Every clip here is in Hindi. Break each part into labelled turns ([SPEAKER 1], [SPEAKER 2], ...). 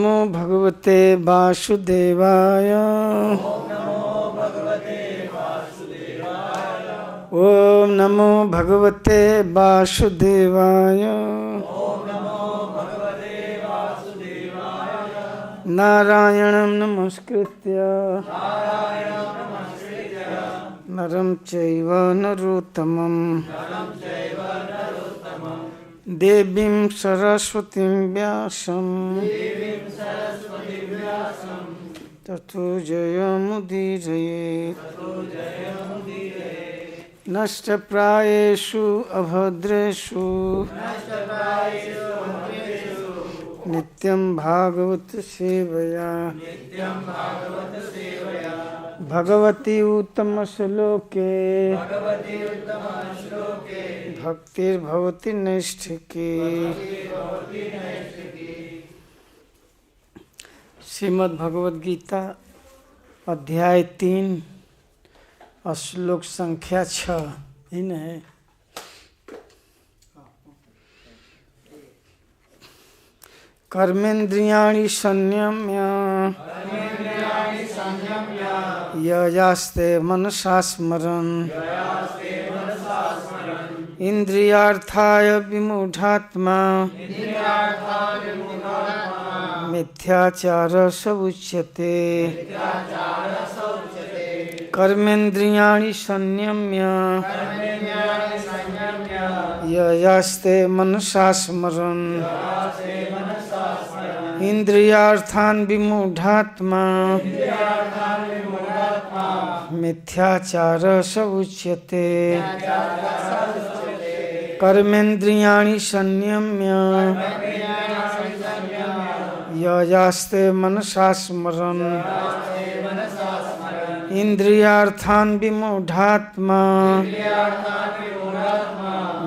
[SPEAKER 1] नमो भगवते वासुदेवाय। ओम नमो भगवते वासुदेवाय। नारायणं नमस्कृत्य नरं चैव नरोत्तमं देवीं सरस्वतीं व्यासं ततो जयमुदीरयेत्। नष्टप्रायेषु अभद्रेषु नित्यं भागवत सेवया भगवती उत्तम श्लोके भक्तिर्भवति नैष्ठिकी। श्रीमद् भगवद गीता अध्याय 3 श्लोक संख्या 6 इन है। कर्मेन्द्रियाणि संयम्य ययास्ते मनसा स्मरन् इंद्रियार्थाय विमूढात्मा मिथ्याचार स उच्यते। कर्मेन्द्रियाणि संयम्य ययास्ते मनसा स्मरन् इंद्रियार्थान् विमूढात्मा मिथ्याचार स उच्यते। कर्मेन्द्रियाणि संयम्य ययास्ते मनसा स्मरन् इंद्रियार्थान् विमूढात्मा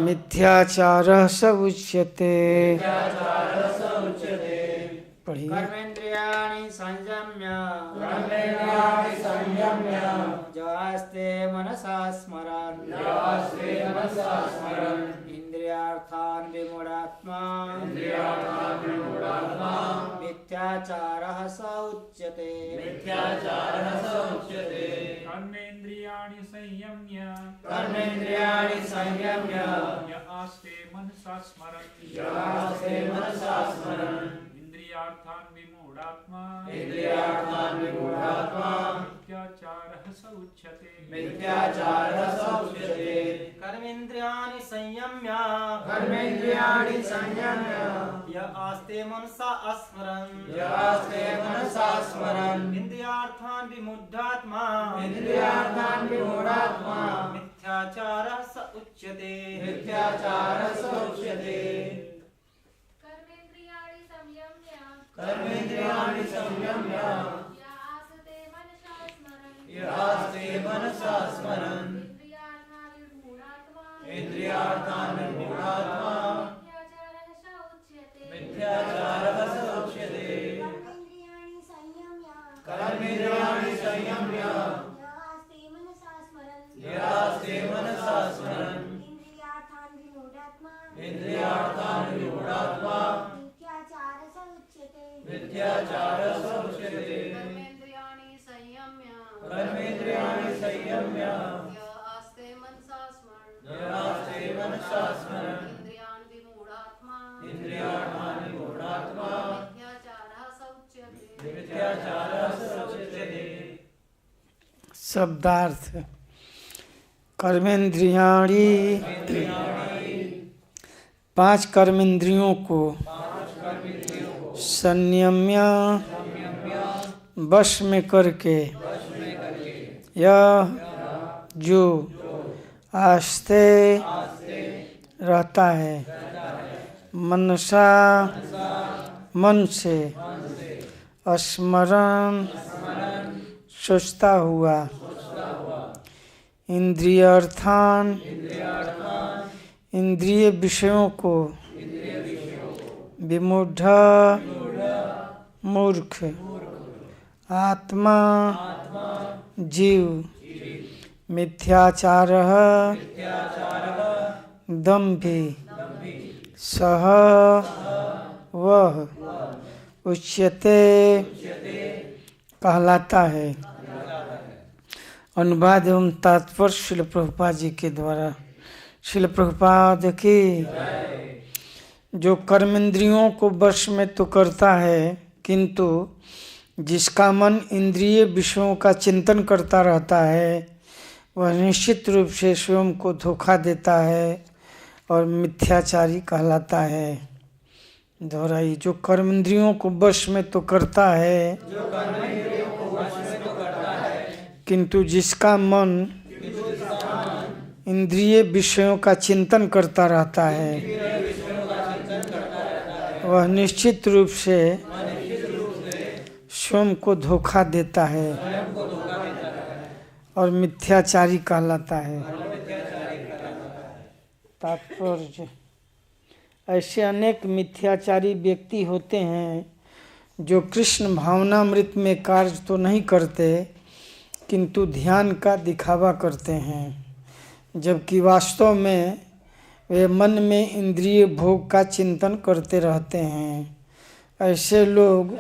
[SPEAKER 1] मिथ्याचारः स उच्यते। पढ़िए।
[SPEAKER 2] कर्मेन्द्रियाणि संयम्य ययास्ते मनसा स्मरन् इंद्रियार्थान् विमूढात्मा मिथ्याचारः स उच्यते।
[SPEAKER 3] कर्मेन्द्रियाणि संयम्य ययास्ते मनसा स्मरन् इंद्रियार्थान् विमूढात्मा मिथ्याचारः स उच्यते।
[SPEAKER 2] कर्मेन्द्रियाणि संयम्य ययास्ते मनसा स्मरन् इंद्रियार्थान् विमूढात्मा मिथ्याचारः स उच्यते।
[SPEAKER 4] कर्मेन्द्रियाणि संयम्य ययास्ते मनसा स्मरन् इंद्रियार्थान् विमूढात्मा मिथ्याचारः स उच्यते। कर्मेन्द्रियाणि संयम्य ययास्ते मनसा स्मरन् इंद्रियार्थान् विमूढात्मा मिथ्याचारः स उच्यते। कर्मेन्द्रियाणि संयम्य ययास्ते मनसा स्मरन् इंद्रियार्थान् विमूढात्मा मिथ्याचारः स उच्यते।
[SPEAKER 1] शब्दार्थ। कर्मेन्द्रियाणि 5 कर्मेंद्रियों को संयम्य वश में करके यह जो आस्ते रहता है मनसा मन से स्मरण सोचता हुआ इंद्रियार्थान इंद्रिय विषयों को विमूढ़ मूर्ख आत्मा जीव मिथ्याचारः दम्भि सह वह उच्यते कहलाता है। अनुवाद एवं तात्पर्य श्रील प्रभुपाद जी के द्वारा। श्रील प्रभुपाद की जो कर्मेंद्रियों को वश में तो करता है, किंतु जिसका मन इंद्रिय विषयों का चिंतन करता रहता है वह निश्चित रूप से स्वयं को धोखा देता है और मिथ्याचारी कहलाता है। दोहराई, जो कर्मेंद्रियों को वश में तो करता है, किंतु जिसका मन इंद्रिय विषयों का चिंतन करता रहता है वह निश्चित रूप से स्वयं को धोखा देता है और मिथ्याचारी कहलाता है। तात्पर्य, ऐसे अनेक मिथ्याचारी व्यक्ति होते हैं जो कृष्ण भावनामृत में कार्य तो नहीं करते किंतु ध्यान का दिखावा करते हैं, जबकि वास्तव में वे मन में इंद्रिय भोग का चिंतन करते रहते हैं। ऐसे लोग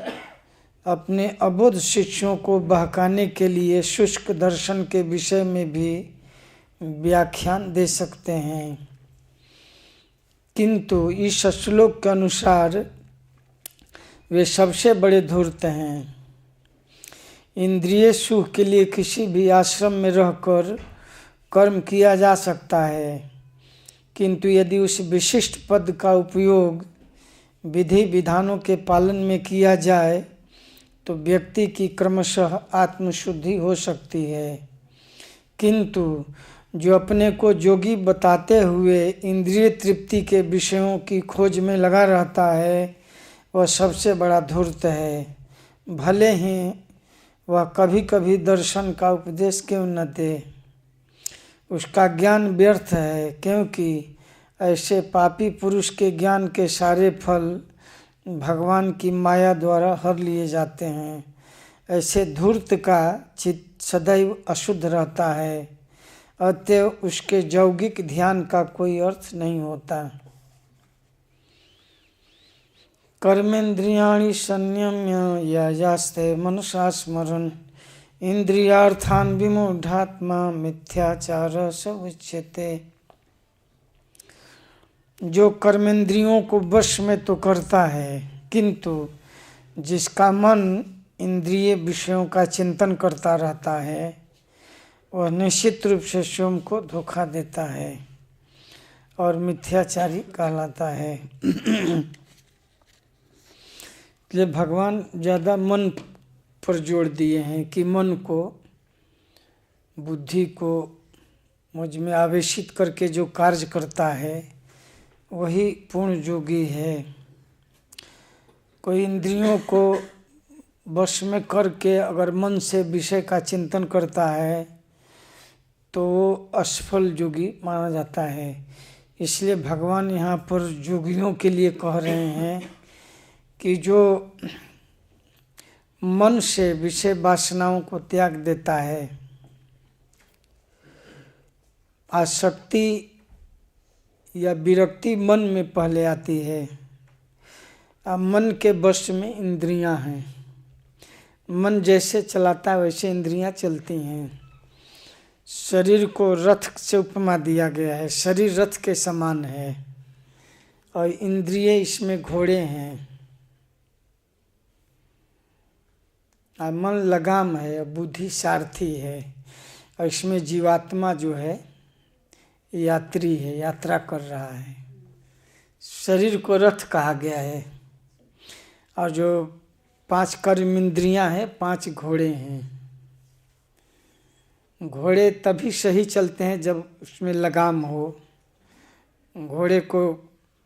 [SPEAKER 1] अपने अबोध शिष्यों को बहकाने के लिए शुष्क दर्शन के विषय में भी व्याख्यान दे सकते हैं, किंतु इस श्लोक के अनुसार वे सबसे बड़े धूर्त हैं। इंद्रिय सुख के लिए किसी भी आश्रम में रहकर कर्म किया जा सकता है, किंतु यदि उस विशिष्ट पद का उपयोग विधि विधानों के पालन में किया जाए तो व्यक्ति की क्रमशः आत्मशुद्धि हो सकती है। किंतु जो अपने को योगी बताते हुए इंद्रिय तृप्ति के विषयों की खोज में लगा रहता है वह सबसे बड़ा धूर्त है। भले ही वह कभी कभी दर्शन का उपदेश क्यों न दे, उसका ज्ञान व्यर्थ है, क्योंकि ऐसे पापी पुरुष के ज्ञान के सारे फल भगवान की माया द्वारा हर लिए जाते हैं। ऐसे धूर्त का चित्त सदैव अशुद्ध रहता है, अतएव उसके यौगिक ध्यान का कोई अर्थ नहीं होता। कर्मेंद्रियाणि संयम्य यास्ते मनसा स्मरन् इंद्रियार्थान विमूढ़ात्मा मिथ्याचार स उच्यते। जो कर्मेंद्रियों को वश में तो करता है, किंतु जिसका मन इंद्रिय विषयों का चिंतन करता रहता है वह निश्चित रूप से स्वयं को धोखा देता है और मिथ्याचारी कहलाता है। इसलिए भगवान ज़्यादा मन पर जोर दिए हैं कि मन को, बुद्धि को मुझ में आवेशित करके जो कार्य करता है वही पूर्ण योगी है। कोई इंद्रियों को वश में करके अगर मन से विषय का चिंतन करता है तो वो असफल योगी माना जाता है। इसलिए भगवान यहाँ पर योगियों के लिए कह रहे हैं कि जो मन से विषय वासनाओं को त्याग देता है, आसक्ति या विरक्ति मन में पहले आती है। अब मन के वश में इंद्रियां हैं, मन जैसे चलाता है वैसे इंद्रियां चलती हैं। शरीर को रथ से उपमा दिया गया है, शरीर रथ के समान है और इंद्रिय इसमें घोड़े हैं। और मन लगाम है, बुद्धि सारथी है और इसमें जीवात्मा जो है यात्री है, यात्रा कर रहा है। शरीर को रथ कहा गया है और जो 5 कर्मेंद्रियां हैं 5 घोड़े हैं। घोड़े तभी सही चलते हैं जब उसमें लगाम हो। घोड़े को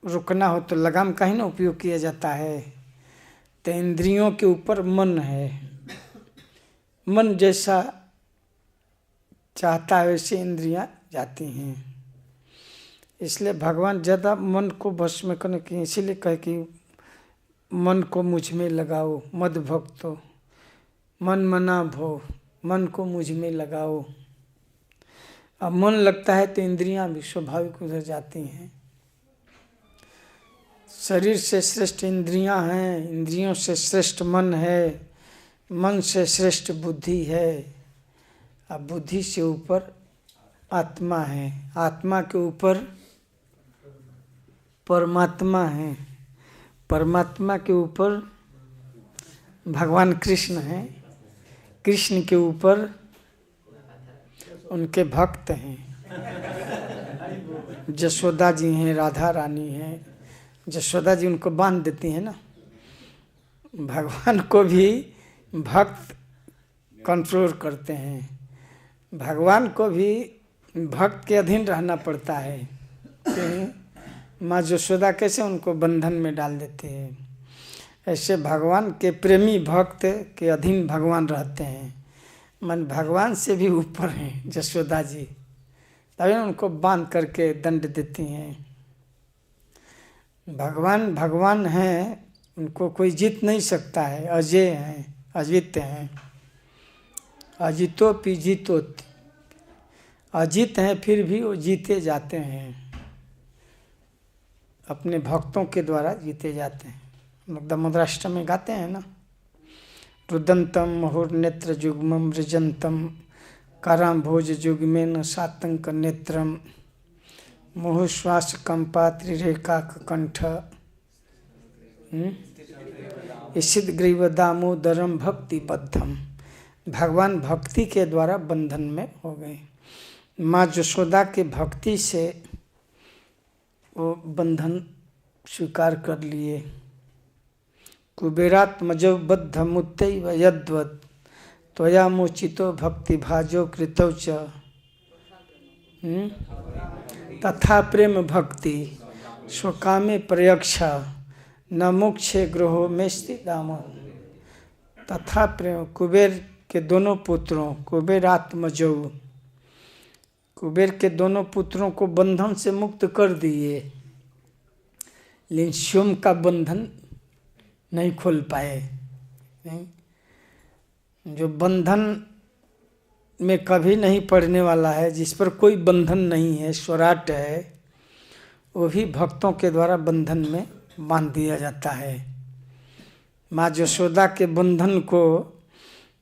[SPEAKER 1] रुकना हो तो लगाम का ही ना उपयोग किया जाता है। तो इंद्रियों के ऊपर मन है, मन जैसा चाहता है वैसे इंद्रियां जाती हैं। इसलिए भगवान ज़्यादा मन को वश में करने की इसीलिए कहे कि मन को मुझ में लगाओ, मद भक्तो मन मना भो, मन को मुझ में लगाओ। अब मन लगता है तो इंद्रियां भी स्वाभाविक उधर जाती हैं। शरीर से श्रेष्ठ इंद्रियां हैं, इंद्रियों से श्रेष्ठ मन है, मन से श्रेष्ठ बुद्धि है, अब बुद्धि से ऊपर आत्मा है, आत्मा के ऊपर परमात्मा है, परमात्मा के ऊपर भगवान कृष्ण हैं, कृष्ण के ऊपर उनके भक्त हैं, यशोदा जी हैं, राधा रानी हैं। यशोदा जी उनको बांध देती हैं ना। भगवान को भी भक्त कंट्रोल करते हैं, भगवान को भी भक्त के अधीन रहना पड़ता है। माँ यशोदा कैसे उनको बंधन में डाल देते हैं, ऐसे भगवान के प्रेमी भक्त के अधीन भगवान रहते हैं। मन भगवान से भी ऊपर हैं यशोदा जी, तभी उनको बांध करके दंड देती हैं। भगवान भगवान हैं, उनको कोई जीत नहीं सकता है, अजय हैं, अजित हैं। अजितो पी जीतो, अजित हैं फिर भी वो जीते जाते हैं, अपने भक्तों के द्वारा जीते जाते हैं। दमोदराष्टम में गाते हैं ना, रुदंतम मुहुर्नेत्र जुग्मम रजंतम कराम भोज जुग्मेन सातंक नेत्रम मुहुश्वास कंपात्रिरेका कंठ ईशित ग्रीव दामोदरम भक्ति बद्धम। भगवान भक्ति के द्वारा बंधन में हो गए। माँ यशोदा के भक्ति से वो बंधन स्वीकार कर लिए। कुबेरात्मजो बद्ध मुत्तैव यद्वत् त्वया मोचितो भक्ति भाजो कृतौ च तथा प्रेम भक्ति स्वकामे प्रयक्षा न मोक्षे ग्रहो में स्थिताम। तथा प्रेम, कुबेर के दोनों पुत्रों, कुबेरात्मजो, कुबेर के दोनों पुत्रों को बंधन से मुक्त कर दिए, लेकिन सोम का बंधन नहीं खोल पाए। नहीं, जो बंधन में कभी नहीं पड़ने वाला है, जिस पर कोई बंधन नहीं है, स्वराट है, वो भी भक्तों के द्वारा बंधन में बांध दिया जाता है। माँ यशोदा के बंधन को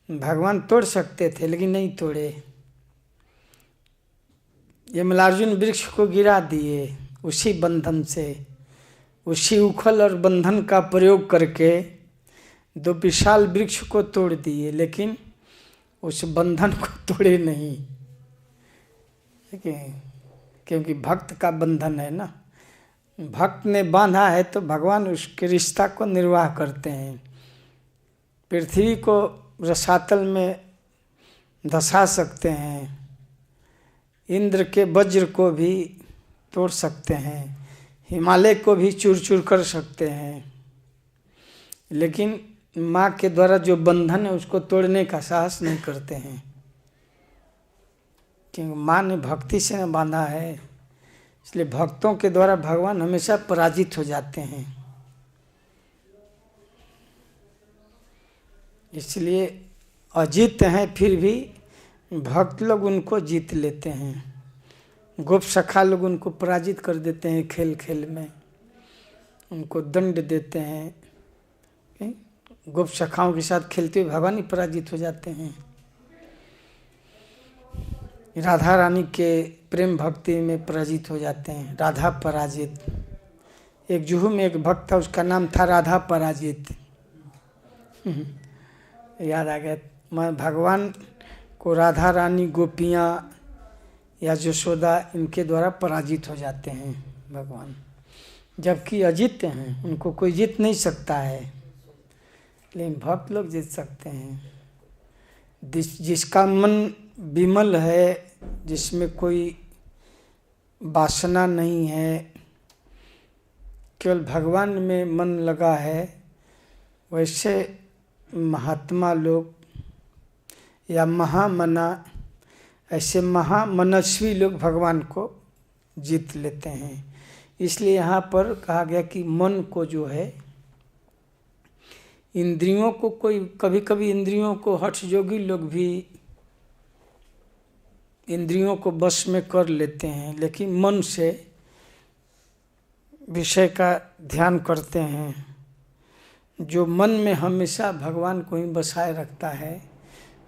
[SPEAKER 1] भगवान तोड़ सकते थे, लेकिन नहीं तोड़े। यमलार्जुन वृक्ष को गिरा दिए उसी बंधन से, उसी उखल और बंधन का प्रयोग करके दो विशाल वृक्ष को तोड़ दिए, लेकिन उस बंधन को तोड़े नहीं। क्योंकि भक्त का बंधन है ना, भक्त ने बांधा है तो भगवान उसके रिश्ता को निर्वाह करते हैं। पृथ्वी को रसातल में धसा सकते हैं, इंद्र के वज्र को भी तोड़ सकते हैं, हिमालय को भी चूर चूर कर सकते हैं, लेकिन माँ के द्वारा जो बंधन है उसको तोड़ने का साहस नहीं करते हैं, क्योंकि माँ ने भक्ति से न बांधा है। इसलिए भक्तों के द्वारा भगवान हमेशा पराजित हो जाते हैं। इसलिए अजीत हैं, फिर भी भक्त लोग उनको जीत लेते हैं। गोप सखा लोग उनको पराजित कर देते हैं, खेल खेल में उनको दंड देते हैं। गोप सखाओं के साथ खेलते हुए भगवान ही पराजित हो जाते हैं। राधा रानी के प्रेम भक्ति में पराजित हो जाते हैं, राधा पराजित। एक जुहू में एक भक्त था, उसका नाम था राधा पराजित। याद आ गया। मैं भगवान को राधा रानी, गोपियाँ या यशोदा, इनके द्वारा पराजित हो जाते हैं भगवान, जबकि अजित हैं, उनको कोई जीत नहीं सकता है, लेकिन भक्त लोग जीत सकते हैं। जिसका मन विमल है, जिसमें कोई वासना नहीं है, केवल भगवान में मन लगा है, वैसे महात्मा लोग या महामना, ऐसे महामनस्वी लोग भगवान को जीत लेते हैं। इसलिए यहाँ पर कहा गया कि मन को जो है, इंद्रियों को, कोई कभी कभी इंद्रियों को हठ योगी लोग भी इंद्रियों को बस में कर लेते हैं, लेकिन मन से विषय का ध्यान करते हैं, जो मन में हमेशा भगवान को ही बसाए रखता है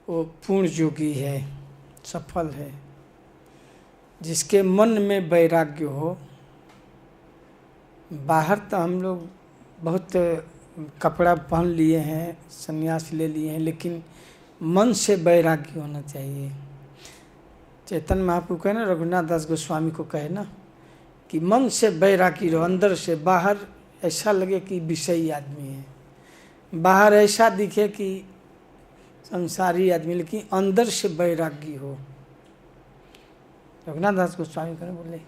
[SPEAKER 1] वो पूर्ण योगी है, सफल है। जिसके मन में वैराग्य हो, बाहर तो हम लोग बहुत कपड़ा पहन लिए हैं, संन्यास ले लिए हैं, लेकिन मन से वैराग्य होना चाहिए। चैतन्य महाप्रभु कहे ना, रघुनाथ दास गोस्वामी को कहे ना कि मन से वैरागी रहो, अंदर से। बाहर ऐसा लगे कि विषयी आदमी है, बाहर ऐसा दिखे कि संसारी आदमी, लेकिन अंदर से वैरागी हो। रघुनाथ दास गोस्वामी कहे बोले,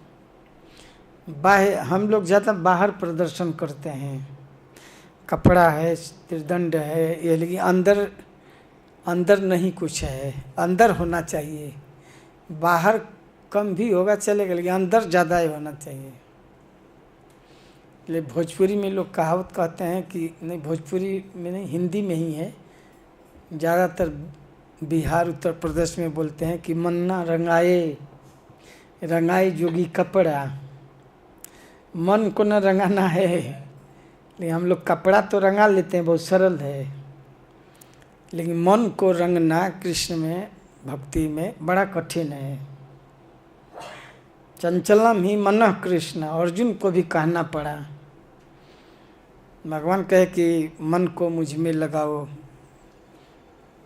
[SPEAKER 1] बाहर हम लोग ज़्यादा बाहर प्रदर्शन करते हैं, कपड़ा है, त्रिदंड है ये, लेकिन अंदर नहीं कुछ है। अंदर होना चाहिए, बाहर कम भी होगा चलेगा, लेकिन अंदर ज़्यादा ही होना चाहिए। इसलिए भोजपुरी में लोग कहावत कहते हैं कि, नहीं भोजपुरी में नहीं, हिंदी में ही है, ज़्यादातर बिहार उत्तर प्रदेश में बोलते हैं कि मन्ना रंगाए जोगी कपड़ा। मन को न रंगाना है, लेकिन हम लोग कपड़ा तो रंगा लेते हैं, बहुत सरल है, लेकिन मन को रंगना कृष्ण में, भक्ति में बड़ा कठिन है। चंचलम ही मनः कृष्ण, अर्जुन को भी कहना पड़ा। भगवान कहे कि मन को मुझ में लगाओ,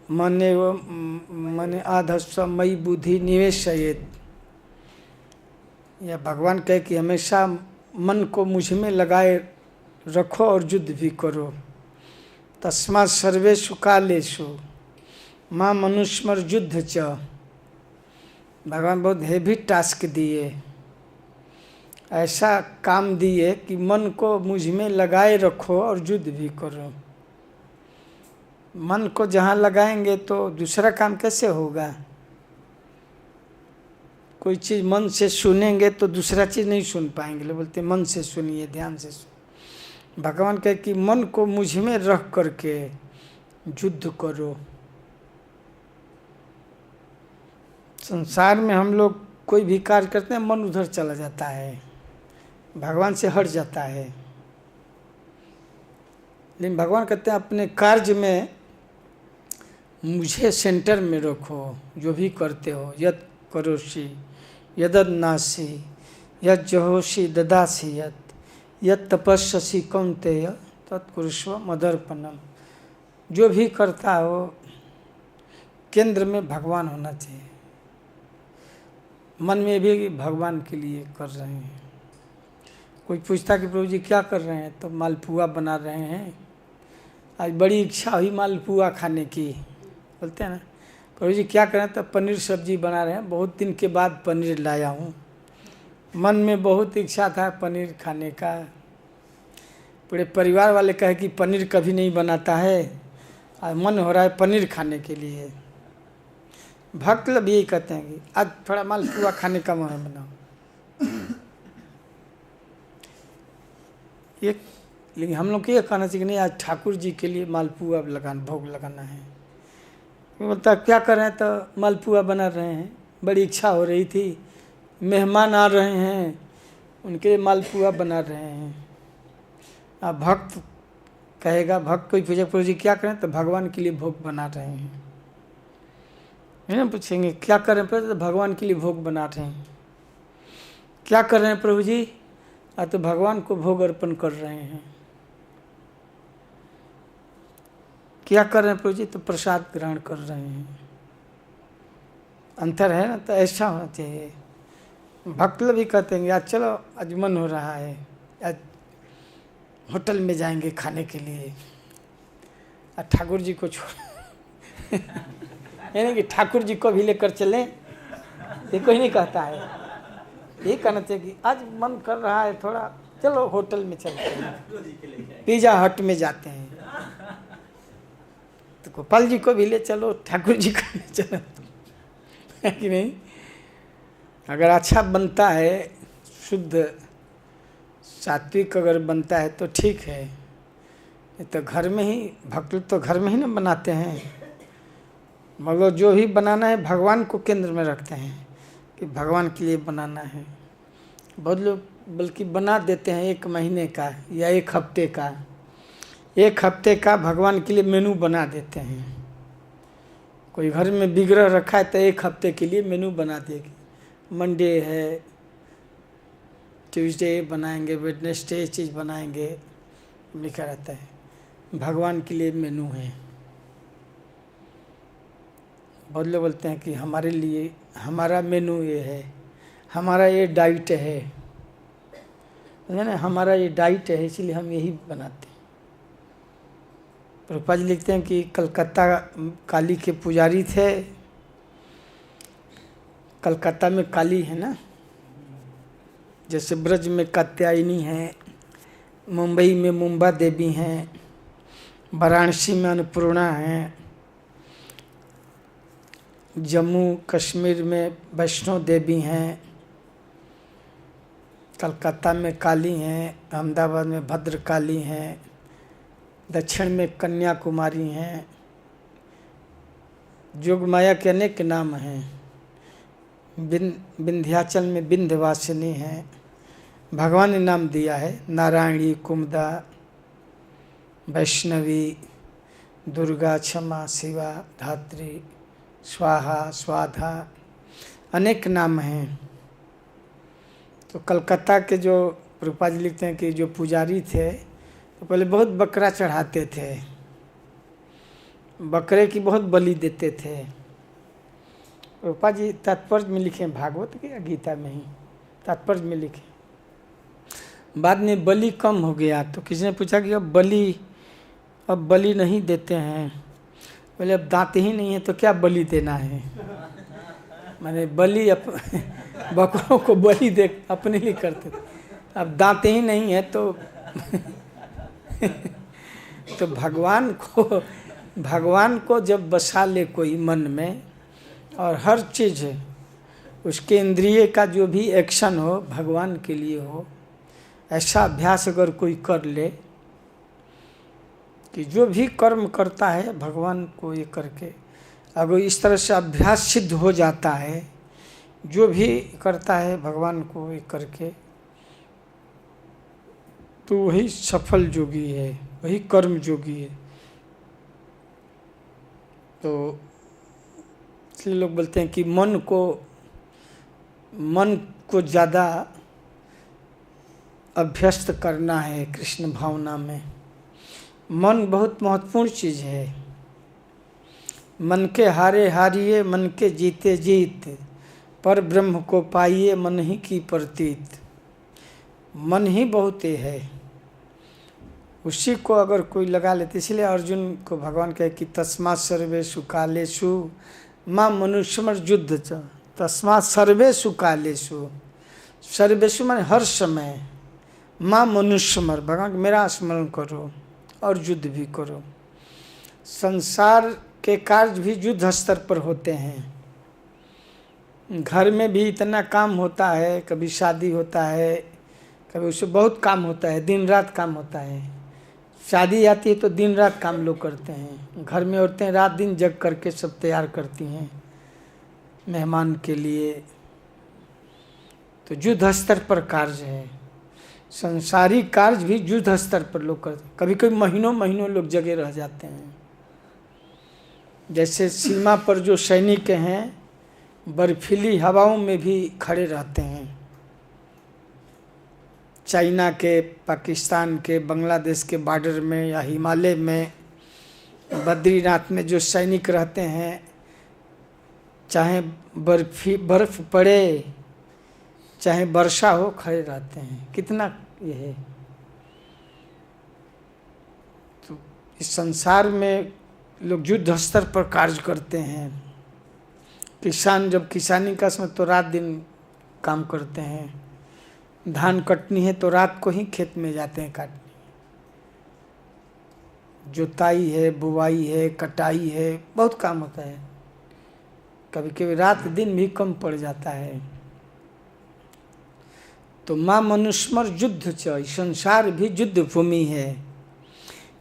[SPEAKER 1] मने आधस्व मई बुद्धि निवेशयेत। या भगवान कहे कि हमेशा मन को मुझ में लगाए रखो और युद्ध भी करो। तस्मात् सर्वेषु कालेषु मां मनुस्मर युद्ध च। भगवान बहुत हेवी टास्क दिए, ऐसा काम दिए कि मन को मुझ में लगाए रखो और युद्ध भी करो। मन को जहाँ लगाएंगे तो दूसरा काम कैसे होगा? कोई चीज़ मन से सुनेंगे तो दूसरा चीज़ नहीं सुन पाएंगे। लोग बोलते मन से सुनिए, ध्यान से सुनिए। भगवान कहे कि मन को मुझ में रख करके युद्ध करो। संसार में हम लोग कोई भी कार्य करते हैं, मन उधर चला जाता है, भगवान से हट जाता है। लेकिन भगवान कहते हैं अपने कार्य में मुझे सेंटर में रखो। जो भी करते हो, यत् करोषि यदन्नासि यत् जहोषि ददासि यत् तपस्यसि कौन्तेय तत्कुरुष्व मदर्पणम। जो भी करता हो केंद्र में भगवान होना चाहिए। मन में भी भगवान के लिए कर रहे हैं। कोई पूछता कि प्रभु जी क्या कर रहे हैं, तो मालपुआ बना रहे हैं, आज बड़ी इच्छा हुई मालपुआ खाने की। बोलते हैं ना, प्रभु जी क्या करें, तो पनीर सब्जी बना रहे हैं, बहुत दिन के बाद पनीर लाया हूँ, मन में बहुत इच्छा था पनीर खाने का। पूरे परिवार वाले कहे कि पनीर कभी नहीं बनाता है, आज मन हो रहा है पनीर खाने के लिए। भक्त लोग यही कहते हैं कि आज थोड़ा मालपुआ खाने का मन बनाओ। ये लेकिन हम लोग को ये कहना चाहिए कि नहीं, आज ठाकुर जी के लिए मालपुआ लगाना, भोग लगाना है। बोलता क्या कर रहे हैं, तो मालपुआ बना रहे हैं, बड़ी इच्छा हो रही थी, मेहमान आ रहे हैं, उनके लिए मालपुआ बना रहे हैं। अब भक्त कहेगा, भक्त कोई पूछे प्रभु जी क्या करें, तो भगवान के लिए भोग बना रहे हैं। है ना, पूछेंगे क्या कर रहे हैं प्रभु, तो भगवान के लिए भोग बना रहे हैं। क्या कर रहे हैं प्रभु जी, तो भगवान को भोग अर्पण कर रहे हैं। क्या कर रहे हैं प्रभु जी, तो प्रसाद ग्रहण कर रहे हैं। अंतर है ना, तो ऐसा होना चाहिए। भक्त लोग भी कहते हैं आज चलो, आज मन हो रहा है, आज होटल में जाएंगे खाने के लिए, आज ठाकुर जी को छोड़ है ना, कि ठाकुर जी को भी लेकर चलें, ये कोई नहीं कहता है। ये कहना चाहिए कि आज मन कर रहा है थोड़ा, चलो होटल में चलते हैं, पिज़्ज़ा हट में जाते हैं, तो गोपाल जी को भी ले चलो, ठाकुर जी को भी चलो, है कि नहीं? अगर अच्छा बनता है, शुद्ध सात्विक अगर बनता है तो ठीक है। तो घर में ही, भक्त तो घर में ही ना बनाते हैं, मगर जो भी बनाना है भगवान को केंद्र में रखते हैं कि भगवान के लिए बनाना है। बहुत लोग बल्कि बना देते हैं 1 महीने का या 1 हफ्ते का। 1 हफ्ते का भगवान के लिए मेनू बना देते हैं। कोई घर में विग्रह रखा है तो 1 हफ्ते के लिए मेनू बना देगी। मंडे है, ट्यूसडे बनाएंगे, वेडनेसडे चीज़ बनाएंगे, लिखा रहता है। भगवान के लिए मेनू है। बहुत लोग बोलते हैं कि हमारे लिए हमारा मेनू ये है, हमारा ये डाइट है ना, हमारा ये डाइट है, इसलिए हम यही बनाते हैं। प्रभुपाद जी लिखते हैं कि कलकत्ता काली के पुजारी थे। कलकत्ता में काली है ना, जैसे ब्रज में कात्यायनी है, मुंबई में मुंबा देवी हैं, वाराणसी में अन्नपूर्णा हैं, जम्मू कश्मीर में वैष्णो देवी हैं, कलकत्ता में काली हैं, अहमदाबाद में भद्रकाली हैं, दक्षिण में कन्याकुमारी हैं। जोगमाया के अनेक नाम हैं। विंध्याचल में विंध्यवासिनी हैं। भगवान ने नाम दिया है, नारायणी, कुमुदा, वैष्णवी, दुर्गा, क्षमा, शिवा, धात्री, स्वाहा, स्वाधा, अनेक नाम हैं। तो कलकत्ता के जो प्रभुपाद जी लिखते हैं कि जो पुजारी थे तो पहले बहुत बकरा चढ़ाते थे, बकरे की बहुत बलि देते थे। प्रभुपाद जी तात्पर्य में लिखे, भागवत के या गीता में ही तात्पर्य में लिखे। बाद में बलि कम हो गया तो किसी ने पूछा कि अब बलि नहीं देते हैं। बोले अब दांत ही नहीं है तो क्या बलि देना है। मैंने बलि बकरों को बलि दे अपने लिए करते थे, अब दांत ही नहीं है तो तो भगवान को जब बसा ले कोई मन में, और हर चीज़ उसके इंद्रिय का जो भी एक्शन हो भगवान के लिए हो, ऐसा अभ्यास अगर कोई कर ले कि जो भी कर्म करता है भगवान को ये करके, अगर इस तरह से अभ्यास सिद्ध हो जाता है, जो भी करता है भगवान को ये करके, तो वही सफल जोगी है, वही कर्म जोगी है। तो इसलिए लोग बोलते हैं कि मन को ज़्यादा अभ्यस्त करना है कृष्ण भावना में। मन बहुत महत्वपूर्ण चीज़ है। मन के हारे हारिए, मन के जीते जीत, पर ब्रह्म को पाइए मन ही की प्रतीत। मन ही बहुत है, उसी को अगर कोई लगा लेते, इसलिए अर्जुन को भगवान कहे कि तस्मात् सर्वेषु कालेषु मां मनुष्यमर युद्ध च। तस्मात् सर्वेषु कालेषु, सर्वेषु माने हर समय, मां मनुष्यमर, भगवान मेरा स्मरण करो और युद्ध भी करो। संसार के कार्य भी युद्ध स्तर पर होते हैं। घर में भी इतना काम होता है, कभी शादी होता है, कभी उससे बहुत काम होता है, दिन रात काम होता है। शादी आती है तो दिन रात काम लोग करते हैं। घर में औरतें रात दिन जग करके सब तैयार करती हैं मेहमान के लिए। तो युद्ध स्तर पर कार्य है। संसारी कार्य भी युद्ध स्तर पर लोग करते हैं। कभी कभी महीनों महीनों लोग जगे रह जाते हैं। जैसे सीमा पर जो सैनिक हैं बर्फीली हवाओं में भी खड़े रहते हैं। चाइना के, पाकिस्तान के, बांग्लादेश के बॉर्डर में या हिमालय में, बद्रीनाथ में जो सैनिक रहते हैं, चाहे बर्फ पड़े चाहे वर्षा हो, खड़े रहते हैं। कितना ये है। तो इस संसार में लोग युद्ध स्तर पर कार्य करते हैं। किसान जब किसानी का समय तो रात दिन काम करते हैं। धान कटनी है तो रात को ही खेत में जाते हैं काटने। जुताई है, बुवाई है, कटाई है, बहुत काम होता है। कभी कभी रात दिन भी कम पड़ जाता है। तो माँ मनुष्मर युद्ध च, संसार भी युद्ध भूमि है।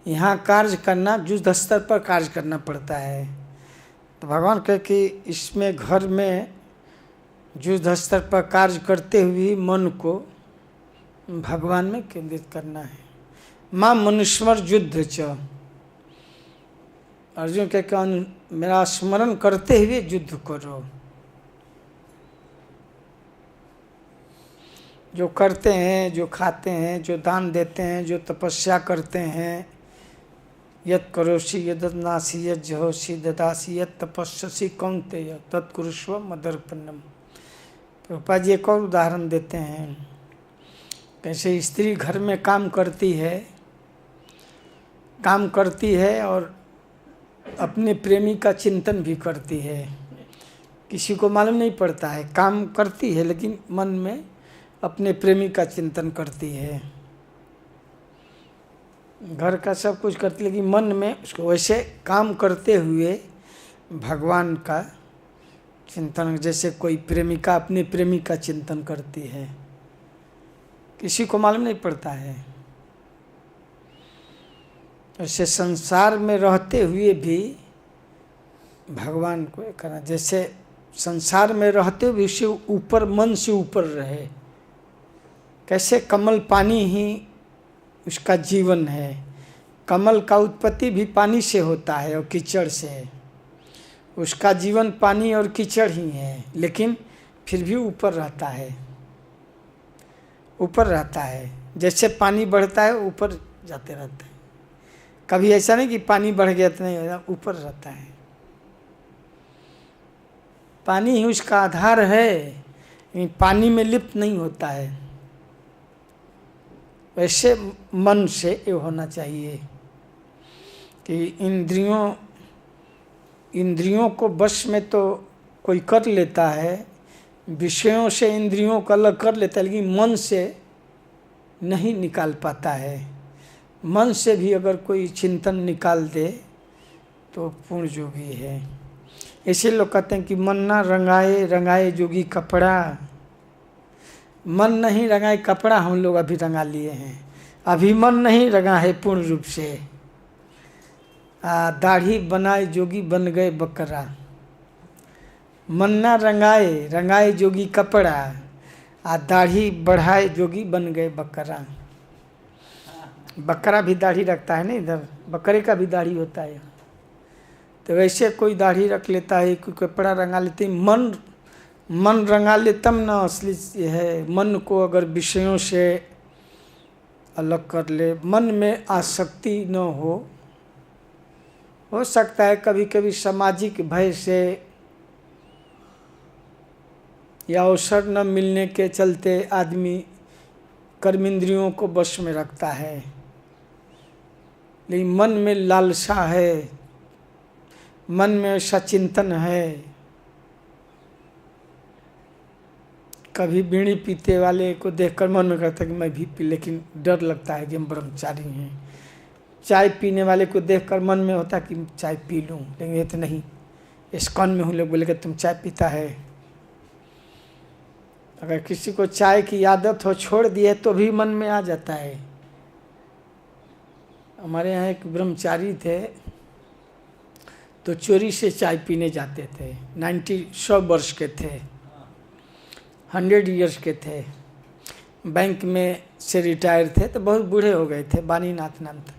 [SPEAKER 1] यहाँ कार्य करना, युद्ध स्तर पर कार्य करना पड़ता है। तो भगवान कहे कि इसमें घर में युद्ध स्तर पर कार्य करते हुए मन को भगवान में केंद्रित करना है। माँ मनुस्मर युद्ध च, अर्जुन के कान मेरा स्मरण करते हुए युद्ध करो। जो करते हैं, जो खाते हैं, जो दान देते हैं, जो तपस्या करते हैं, यत् करोषि यदनासि यत् जहोषि ददासि यत् तपस्यसि कौन्तेय तत्कुरुष्व मदर्पणम। प्रभुपाद जी एक और उदाहरण देते हैं, कैसे स्त्री घर में काम करती है और अपने प्रेमी का चिंतन भी करती है। किसी को मालूम नहीं पड़ता है, काम करती है लेकिन मन में अपने प्रेमी का चिंतन करती है। घर का सब कुछ करती है लेकिन मन में उसको वैसे काम करते हुए भगवान का चिंतन, जैसे कोई प्रेमिका अपने प्रेमी का चिंतन करती है, किसी को मालूम नहीं पड़ता है। ऐसे संसार में रहते हुए भी भगवान को करना, जैसे संसार में रहते हुए उससे ऊपर, मन से ऊपर रहे। कैसे कमल पानी ही उसका जीवन है, कमल का उत्पत्ति भी पानी से होता है और कीचड़ से, उसका जीवन पानी और कीचड़ ही है, लेकिन फिर भी ऊपर रहता है, ऊपर रहता है। जैसे पानी बढ़ता है ऊपर जाते रहता है, कभी ऐसा नहीं कि पानी बढ़ गया तो नहीं, ऊपर रहता है। पानी ही उसका आधार है, पानी में लिप्त नहीं होता है। वैसे मन से ये होना चाहिए कि इंद्रियों को वश में तो कोई कर लेता है, विषयों से इंद्रियों को अलग कर लेता है, लेकिन मन से नहीं निकाल पाता है। मन से भी अगर कोई चिंतन निकाल दे तो पूर्ण जोगी है। ऐसे लोग कहते हैं कि मन ना रंगाए रंगाए जोगी कपड़ा। मन नहीं रंगाए कपड़ा हम लोग अभी रंगा लिए हैं, अभी मन नहीं रंगा है पूर्ण रूप से। दाढ़ी बनाए जोगी बन गए बकरा। मन ना रंगाए रंगाए जोगी कपड़ा, दाढ़ी बढ़ाए जोगी बन गए बकरा। बकरा भी दाढ़ी रखता है ना, इधर बकरे का भी दाढ़ी होता है। तो वैसे कोई दाढ़ी रख लेता है, कोई कपड़ा रंगा लेते हैं। मन रंगा ले तब ना असली है। मन को अगर विषयों से अलग कर ले, मन में आसक्ति न हो सकता है कभी कभी सामाजिक भय से या अवसर न मिलने के चलते आदमी कर्मेंद्रियों को वश में रखता है, लेकिन मन में लालसा है, मन में ऐसा चिंतन है। कभी बीड़ी पीते वाले को देखकर मन में करता है कि मैं भी पी, लेकिन डर लगता है कि हम ब्रह्मचारी हैं। चाय पीने वाले को देखकर मन में होता है कि चाय पी लूँ, लेकिन ये तो नहीं, इस्कॉन में हूँ। लोग बोले कि तुम चाय पीता है। अगर किसी को चाय की आदत हो, छोड़ दिए तो भी मन में आ जाता है। हमारे यहाँ एक ब्रह्मचारी थे, तो चोरी से चाय पीने जाते थे। 100 वर्ष के थे, 100 इयर्स के थे, बैंक में से रिटायर थे, तो बहुत बूढ़े हो गए थे, बानीनाथ नाम था।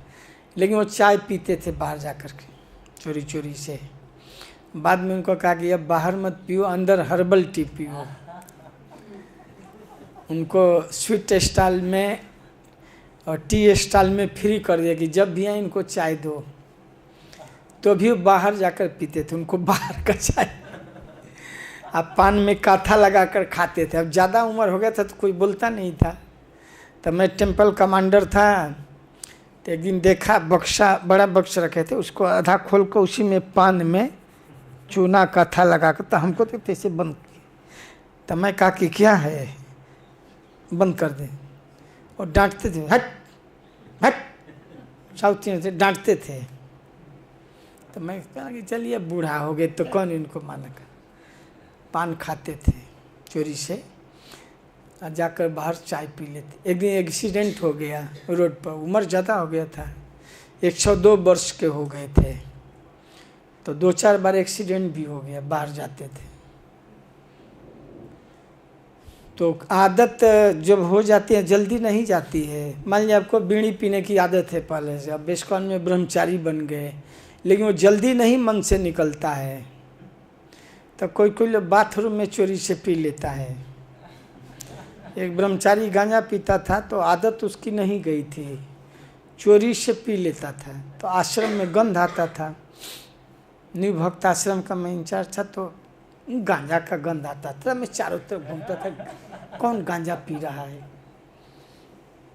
[SPEAKER 1] लेकिन वो चाय पीते थे बाहर जा कर के, चोरी चोरी से। बाद में उनको कहा कि अब बाहर मत पियो, अंदर हर्बल टी पियो। उनको स्वीट स्टाइल में और टी स्टाइल में फ्री कर दिया कि जब भी आए इनको चाय दो। तो भी बाहर जाकर पीते थे, उनको बाहर का चाय। अब पान में काथा लगा कर खाते थे। अब ज़्यादा उम्र हो गया था तो कोई बोलता नहीं था। तब मैं टेम्पल कमांडर था, तो एक दिन देखा बक्सा, बड़ा बक्सा रखे थे, उसको आधा खोल कर उसी में पान में चूना काथा लगा कर, तो हमको तो कैसे बंद किया। तो मैं कहा कि क्या है, बंद कर दे। और डांटते थे, हट हट, साउथ इंडियन से डांटते थे। तो मैं कहा कि चलिए बूढ़ा हो गए तो कौन इनको मानेगा। पान खाते थे चोरी से, और जाकर बाहर चाय पी लेते। एक दिन एक्सीडेंट हो गया रोड पर, उम्र ज़्यादा हो गया था, 102 वर्ष के हो गए थे। तो 2-4 बार एक्सीडेंट भी हो गया, बाहर जाते थे। तो आदत जब हो जाती है जल्दी नहीं जाती है। मान लीजिए आपको बीड़ी पीने की आदत है पहले से, अब बेस्कॉन में ब्रह्मचारी बन गए, लेकिन वो जल्दी नहीं मन से निकलता है। तो कोई कोई लोग बाथरूम में चोरी से पी लेता है। एक ब्रह्मचारी गांजा पीता था तो आदत उसकी नहीं गई थी, चोरी से पी लेता था। तो आश्रम में गंध आता था, न्यू भक्त आश्रम का मैं इंचार्ज था, तो गांजा का गंध आता था। मैं चारों तरफ घूमता था, कौन गांजा पी रहा है।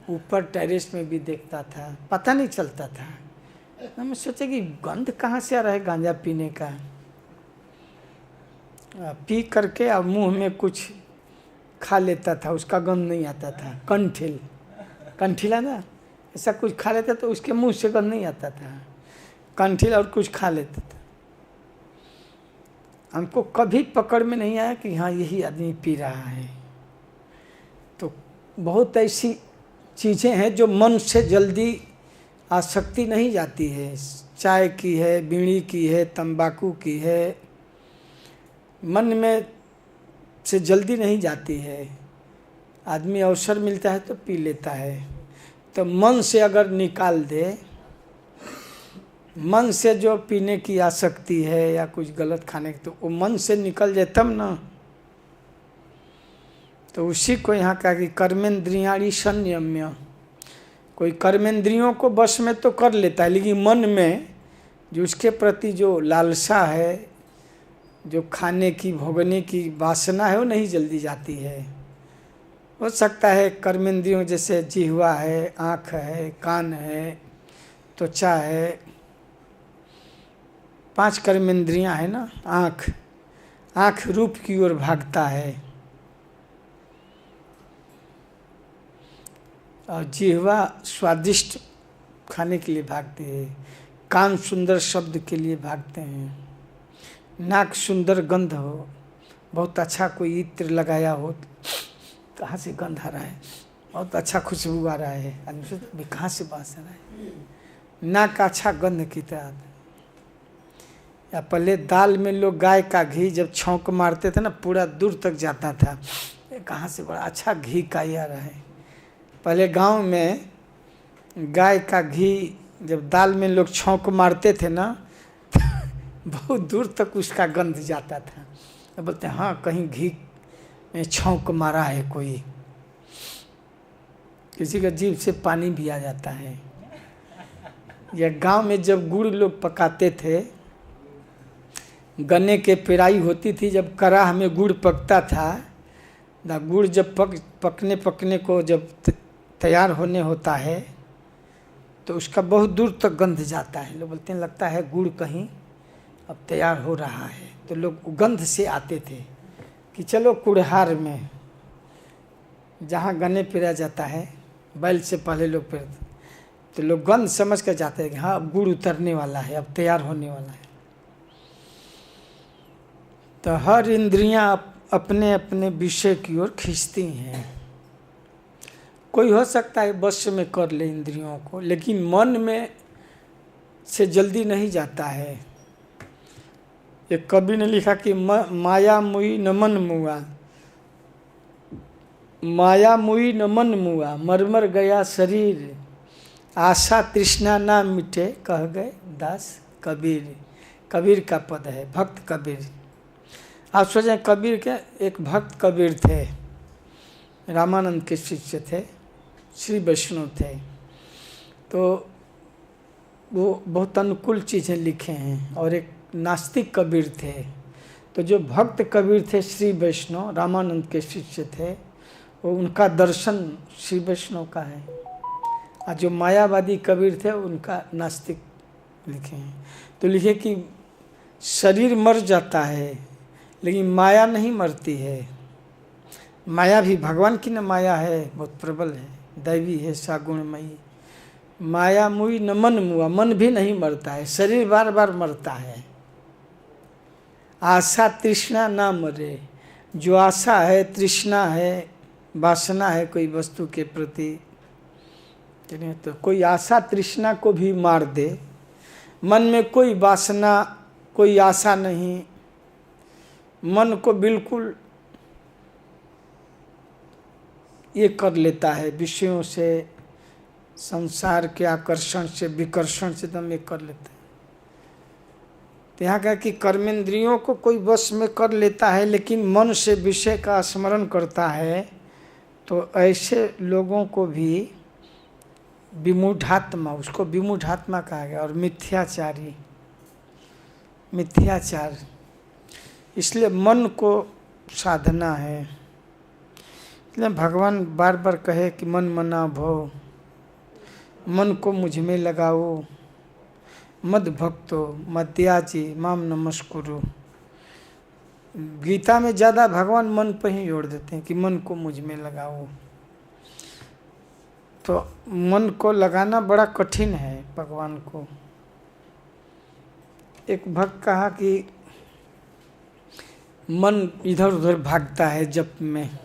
[SPEAKER 1] ऊपर टेरेस में भी देखता था, पता नहीं चलता था। मैं सोचा कि गंध कहाँ से आ रहा है गांजा पीने का। पी करके अब मुंह में कुछ खा लेता था, उसका गंध नहीं आता था। कंठीला ना, ऐसा कुछ खा लेता तो उसके मुंह से गंध नहीं आता था। कंठीला और कुछ खा लेता था। हमको कभी पकड़ में नहीं आया कि हाँ यही आदमी पी रहा है। तो बहुत ऐसी चीज़ें हैं जो मन से जल्दी आसक्ति नहीं जाती है। चाय की है, बीड़ी की है, तंबाकू की है, मन में से जल्दी नहीं जाती है। आदमी अवसर मिलता है तो पी लेता है। तो मन से अगर निकाल दे, मन से जो पीने की आसक्ति है या कुछ गलत खाने की, तो वो मन से निकल जाए तब ना। तो उसी को यहाँ कहा कि कर्मेंद्रियाणि संयम्य। कोई कर्मेंद्रियों को बस में तो कर लेता है, लेकिन मन में जो उसके प्रति जो लालसा है, जो खाने की भोगने की वासना है, वो नहीं जल्दी जाती है। हो सकता है कर्मेंद्रियों जैसे जिह्वा है, आँख है, कान है, त्वचा है, 5 कर्मेंद्रियां है ना। आँख रूप की ओर भागता है, और जिह्वा स्वादिष्ट खाने के लिए भागते हैं, कान सुंदर शब्द के लिए भागते हैं, नाक सुंदर गंध हो, बहुत अच्छा कोई इत्र लगाया हो, कहाँ से गंध आ रहा है, बहुत अच्छा खुशबू आ रहा है, आदमी सोचता है कहाँ से बास आ रहा है, नाक अच्छा गंध की तरह। या पहले दाल में लोग गाय का घी जब छौंक मारते थे ना, पूरा दूर तक जाता था, कहाँ से बड़ा अच्छा घी का ही आ रहा है। पहले गांव में गाय का घी जब दाल में लोग छौंक मारते थे ना, बहुत दूर तक उसका गंध जाता था। तो बोलते हैं हाँ कहीं घी में छौंक मारा है कोई। किसी का जीभ से पानी भी आ जाता है। या गांव में जब गुड़ लोग पकाते थे, गन्ने के पेराई होती थी, जब कराह में गुड़ पकता था, गुड़ जब पकने को जब तैयार होने होता है तो उसका बहुत दूर तक गंध जाता है। लोग बोलते हैं लगता है गुड़ कहीं अब तैयार हो रहा है। तो लोग गंध से आते थे कि चलो कुड़हार में जहाँ गन्ने पेरा जाता है, बैल से पहले लोग पेरते, तो लोग गंध समझ कर जाते हैं कि हाँ अब गुड़ उतरने वाला है, अब तैयार होने वाला है। तो हर इंद्रियां अपने अपने विषय की ओर खींचती हैं। कोई हो सकता है वश में कर ले इंद्रियों को, लेकिन मन में से जल्दी नहीं जाता है। एक कवि ने लिखा कि माया मुई न मन मुआ, माया मुई न मन मुआ, मरमर गया शरीर, आशा तृष्णा ना मिटे, कह गए दास कबीर। कबीर का पद है, भक्त कबीर। आप सोचें कबीर के एक भक्त कबीर थे, रामानंद के शिष्य थे, श्री वैष्णव थे। तो वो बहुत अनुकूल चीज़ें लिखे हैं। और एक नास्तिक कबीर थे। तो जो भक्त कबीर थे श्री वैष्णव, रामानंद के शिष्य थे, वो उनका दर्शन श्री वैष्णव का है। और जो मायावादी कबीर थे उनका नास्तिक लिखे हैं। तो लिखे कि शरीर मर जाता है लेकिन माया नहीं मरती है। माया भी भगवान की न माया है, बहुत प्रबल है, दैवी है, सागुणमयी। माया मुई न मन मुआ, मन भी नहीं मरता है, शरीर बार बार मरता है। आशा तृष्णा ना मरे, जो आशा है, तृष्णा है, वासना है कोई वस्तु के प्रति, तो कोई आशा तृष्णा को भी मार दे। मन में कोई वासना, कोई आशा नहीं, मन को बिल्कुल ये कर लेता है, विषयों से, संसार के आकर्षण से, विकर्षण से एकदम ये कर लेता है। तो यहाँ कहा कि कर्मेंद्रियों को कोई वश में कर लेता है, लेकिन मन से विषय का स्मरण करता है, तो ऐसे लोगों को भी विमूढ़ात्मा, उसको विमूढ़ात्मा कहा गया। और मिथ्याचारी, मिथ्याचार, इसलिए मन को साधना है। इसलिए भगवान बार बार कहे कि मन मना भो, मन को मुझ में लगाओ, मद भक्तो मद्याजी माम नमस्कुरु। गीता में ज़्यादा भगवान मन पर ही जोड़ देते हैं कि मन को मुझ में लगाओ। तो मन को लगाना बड़ा कठिन है भगवान को। एक भक्त कहा कि मन इधर उधर भागता है जप में।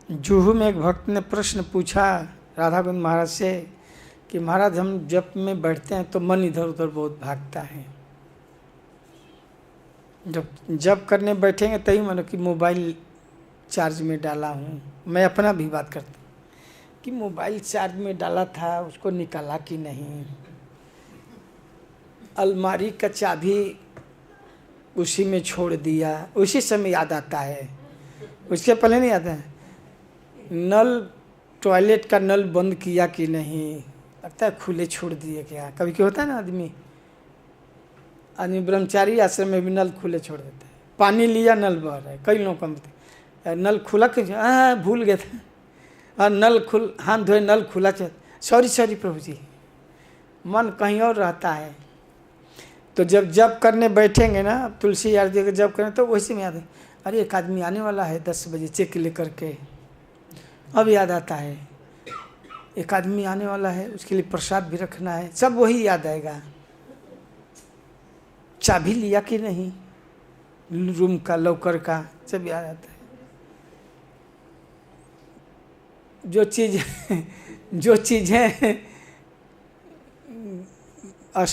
[SPEAKER 1] जुहू में एक भक्त ने प्रश्न पूछा राधा गोविंद महाराज से कि महाराज हम जप में बैठते हैं तो मन इधर उधर बहुत भागता है। जब जप करने बैठेंगे तभी मानो कि मोबाइल चार्ज में डाला हूँ। मैं अपना भी बात करता हूँ कि मोबाइल चार्ज में डाला था, उसको निकाला कि नहीं, अलमारी का चाबी उसी में छोड़ दिया, उसी समय याद आता है, उसके पहले नहीं आता है। नल, टॉयलेट का नल बंद किया कि नहीं, लगता है खुले छोड़ दिए क्या। कभी क्या होता है ना, आदमी ब्रह्मचारी आश्रम में भी नल खुले छोड़ देता है। पानी लिया, नल बह रहा है, कई लोगों का नल खुला क्यों, भूल गए थे, और नल खुल, हाथ धोए नल खुला, सॉरी प्रभु जी, मन कहीं और रहता है। तो जब जप करने बैठेंगे ना, तुलसी आरती का जप करें तो वैसे में याद है, अरे एक आदमी आने वाला है 10 बजे चेक लेकर के, अब याद आता है एक आदमी आने वाला है, उसके लिए प्रसाद भी रखना है, सब वही याद आएगा। चाबी लिया कि नहीं रूम का, लॉकर का, सब याद आता है। जो चीज़ें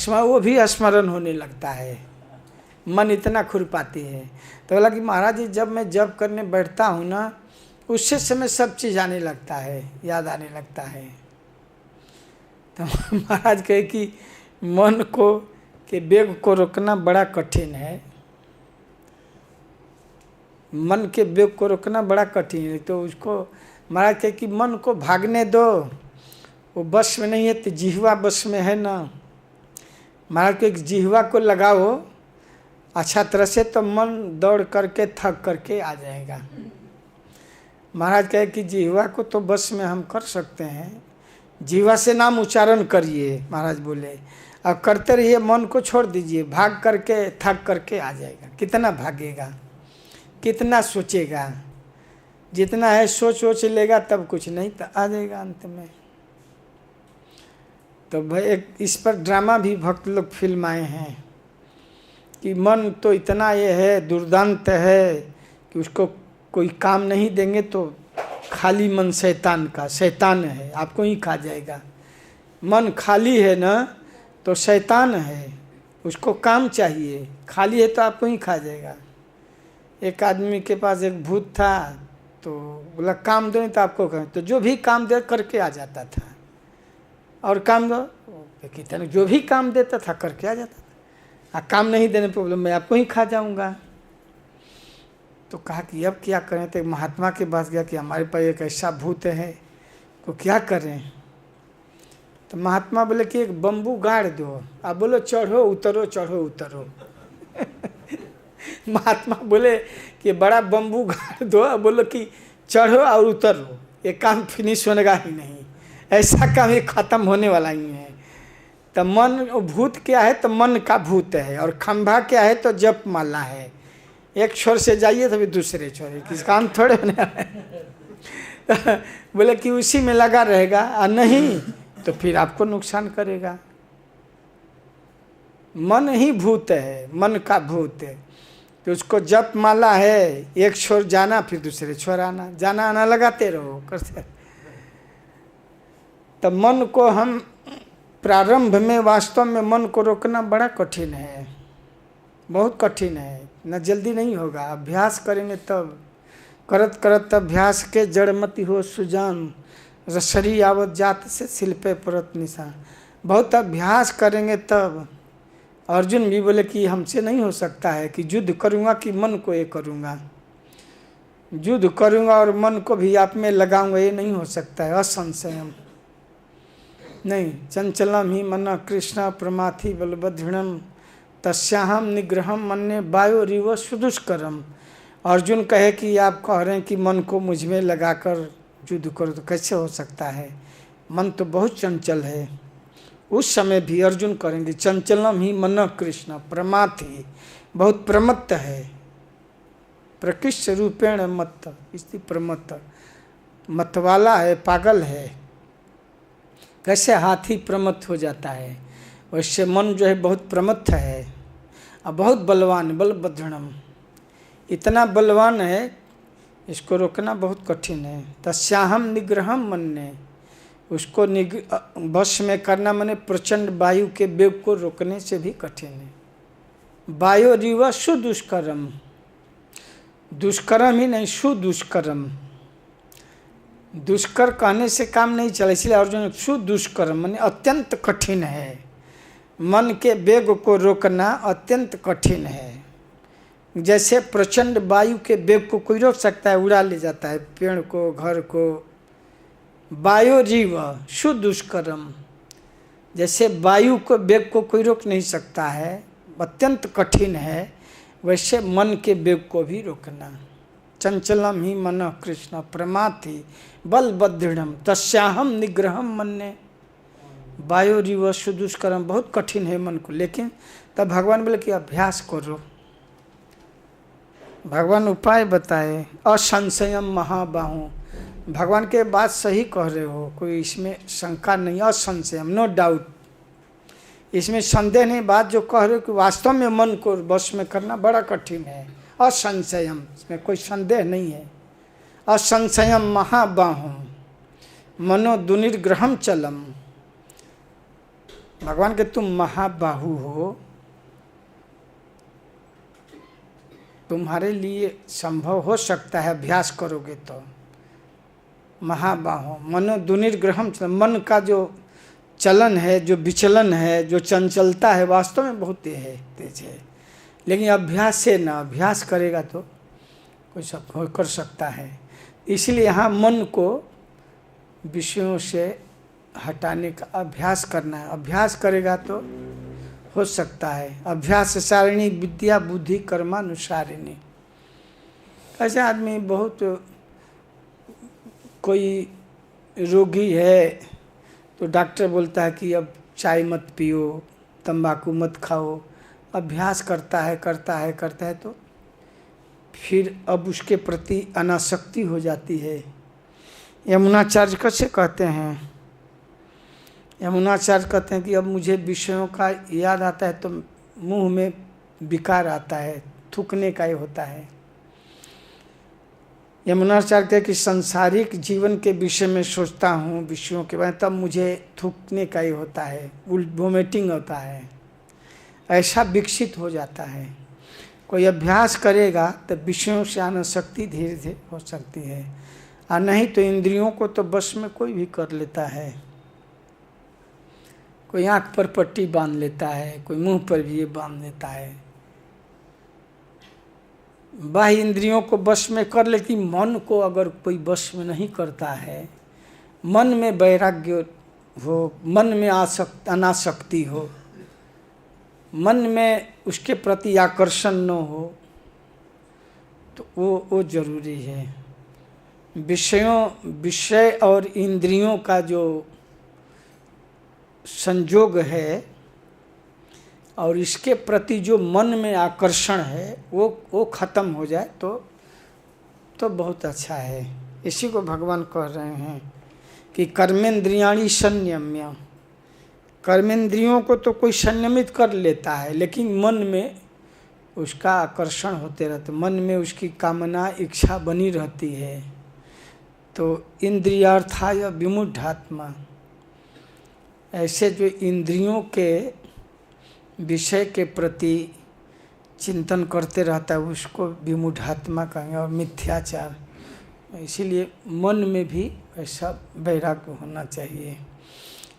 [SPEAKER 1] वो भी स्मरण होने लगता है, मन इतना खुरपाती है। तो बोला कि महाराज जी जब मैं जप करने बैठता हूँ ना, उससे समय सब चीज़ आने लगता है, याद आने लगता है। तो महाराज कहे कि मन को के वेग को रोकना बड़ा कठिन है, मन के वेग को रोकना बड़ा कठिन है। तो उसको महाराज कहे कि मन को भागने दो, वो बस में नहीं है तो जिह्वा बस में है ना। महाराज के जिह्वा को लगाओ अच्छा तरह से, तो मन दौड़ करके थक करके आ जाएगा। महाराज कहे कि जिह्वा को तो बस में हम कर सकते हैं, जिह्वा से नाम उच्चारण करिए, महाराज बोले, और करते रहिए, मन को छोड़ दीजिए, भाग करके थक करके आ जाएगा। कितना भागेगा, कितना सोचेगा, जितना है सोच लेगा तब कुछ नहीं तो आ जाएगा अंत में। तो भाई एक इस पर ड्रामा भी भक्त लोग फिल्माए हैं कि मन तो इतना ये है, दुर्दांत है कि उसको कोई काम नहीं देंगे तो खाली मन शैतान का, शैतान है, आपको ही खा जाएगा। मन खाली है ना तो शैतान है, उसको काम चाहिए, खाली है तो आपको ही खा जाएगा। एक आदमी के पास एक भूत था, तो बोला काम दो नहीं तो आपको करें, तो जो भी काम दे करके आ जाता था, और काम दो कितना, जो भी काम देता था करके आ जाता था। काम नहीं देने पर मैं आपको ही खा जाऊंगा। तो कहा कि अब क्या करें, तो महात्मा के पास गया कि हमारे पास एक ऐसा भूत है, तो क्या करें। तो महात्मा बोले कि एक बम्बू गाड़ दो, आप बोलो चढ़ो उतरो चढ़ो उतरो। महात्मा बोले कि बड़ा बम्बू गाड़ दो, अब बोलो कि चढ़ो और उतरो, ये काम फिनिश होनेगा ही नहीं, ऐसा काम ये खत्म होने वाला ही है। तो मन भूत क्या है, तो मन का भूत है, और खंभा क्या है, तो जप माला है। एक छोर से जाइए तभी दूसरे छोर, किस काम थोड़े होने वाला है। बोले कि उसी में लगा रहेगा, और नहीं तो फिर आपको नुकसान करेगा। मन ही भूत है, मन का भूत है। तो उसको जप माला है, एक छोर जाना फिर दूसरे छोर आना, जाना आना लगाते रहो करते। तो मन को हम प्रारंभ में, वास्तव में मन को रोकना बड़ा कठिन है, बहुत कठिन है, न जल्दी नहीं होगा, अभ्यास करेंगे तब। करत करत अभ्यास के जड़मति हो सुजान, रसरी आवत जात से शिल्पे परत निशान। बहुत अभ्यास करेंगे तब। अर्जुन भी बोले कि हमसे नहीं हो सकता है कि युद्ध करूँगा कि मन को ये करूँगा, युद्ध करूँगा और मन को भी आप में लगाऊंगा, ये नहीं हो सकता है, असंशयम नहीं। चंचलम ही मन कृष्ण प्रमाथि बलबदृढ़ तस्याहम निग्रहम मन्ये वायोरिव सुदुष्करम। अर्जुन कहे कि आप कह रहे हैं कि मन को मुझ में लगाकर युद्ध करो, तो कैसे हो सकता है, मन तो बहुत चंचल है। उस समय भी अर्जुन करेंगे चंचलम ही मन कृष्ण प्रमाथि, बहुत प्रमत्त है, प्रकृष्ट रूपेण मत, इसलिए प्रमत्त, मतवाला है, पागल है। कैसे हाथी प्रमत्त हो जाता है, वैसे मन जो है बहुत प्रमत्त है और बहुत बलवान, बलभद्रणम, इतना बलवान है, इसको रोकना बहुत कठिन है। तस्याहम निग्रहम मन्ये, उसको वश में करना माने प्रचंड वायु के वेग को रोकने से भी कठिन है। वायोरिव सुदुष्करम, दुष्कर्म ही नहीं सुदुष्कर्म, दुष्कर कहने से काम नहीं चला, इसलिए अर्जुन सुदुष्कर्म माने अत्यंत कठिन है। मन के वेग को रोकना अत्यंत कठिन है। जैसे प्रचंड वायु के वेग को कोई रोक सकता है, उड़ा ले जाता है पेड़ को, घर को। वायोरिव सुदुष्करम, जैसे वायु को वेग को कोई रोक नहीं सकता है, अत्यंत कठिन है, वैसे मन के वेग को भी रोकना। चंचलम ही मन कृष्ण प्रमाथि बलबदृढ़ तस्याहम निग्रहम मन्ये वायोरिव सुदुष्करम, बहुत कठिन है मन को। लेकिन तब भगवान बोले कि अभ्यास करो। भगवान उपाय बताए, असंशयम महाबाहु, भगवान के बात सही कह रहे हो, कोई इसमें शंका नहीं, असंशयम नो डाउट, इसमें संदेह नहीं। बात जो कह रहे हो कि वास्तव में मन को वश में करना बड़ा कठिन है, असंशयम, इसमें कोई संदेह नहीं है। असंशयम महाबाहु मनो दुर्निग्रहम चलम, भगवान के तुम महाबाहु हो, तुम्हारे लिए संभव हो सकता है अभ्यास करोगे तो। महाबाहो मनो दुर्निग्रहम, मन का जो चलन है, जो विचलन है, जो चंचलता है, वास्तव में बहुत तेज है। लेकिन अभ्यास से ना, अभ्यास करेगा तो कोई सब कर सकता है। इसलिए यहाँ मन को विषयों से हटाने का अभ्यास करना है। अभ्यास करेगा तो हो सकता है। अभ्यास सारिणी विद्या बुद्धि कर्मानुसारिणी। ऐसे आदमी बहुत, कोई रोगी है तो डॉक्टर बोलता है कि अब चाय मत पियो, तंबाकू मत खाओ, अभ्यास करता है तो फिर अब उसके प्रति अनासक्ति हो जाती है। यमुनाचार्य कैसे कहते हैं, यमुनाचार्य कहते हैं कि अब मुझे विषयों का याद आता है तो मुंह में विकार आता है, थूकने का ही होता है। यमुनाचार्य कहते हैं कि सांसारिक जीवन के विषय में सोचता हूँ, विषयों के बारे में, तब मुझे थूकने का ही होता है, वोमिटिंग होता है, ऐसा विकसित हो जाता है। कोई अभ्यास करेगा तो विषयों से आनासक्ति धीरे धीरे हो सकती है, और नहीं तो इंद्रियों को तो बस में कोई भी कर लेता है। कोई आँख पर पट्टी बांध लेता है, कोई मुंह पर भी ये बांध लेता है। बाह्य इंद्रियों को बस में कर लेती, मन को अगर कोई बस में नहीं करता है, मन में वैराग्य हो, मन में अनासक्ति हो, मन में उसके प्रति आकर्षण न हो, तो वो जरूरी है। विषय और इंद्रियों का जो संयोग है और इसके प्रति जो मन में आकर्षण है वो खत्म हो जाए तो बहुत अच्छा है। इसी को भगवान कह रहे हैं कि कर्मेंद्रियाणि संयम्य, कर्मेंद्रियों को तो कोई संयमित कर लेता है, लेकिन मन में उसका आकर्षण होते रहते, मन में उसकी कामना इच्छा बनी रहती है। तो इंद्रियार्थाय विमुढ़ात्मा, ऐसे जो इंद्रियों के विषय के प्रति चिंतन करते रहता है उसको विमुढ़ात्मा कहेंगे। और मिथ्याचार, इसीलिए मन में भी ऐसा वैराग्य होना चाहिए,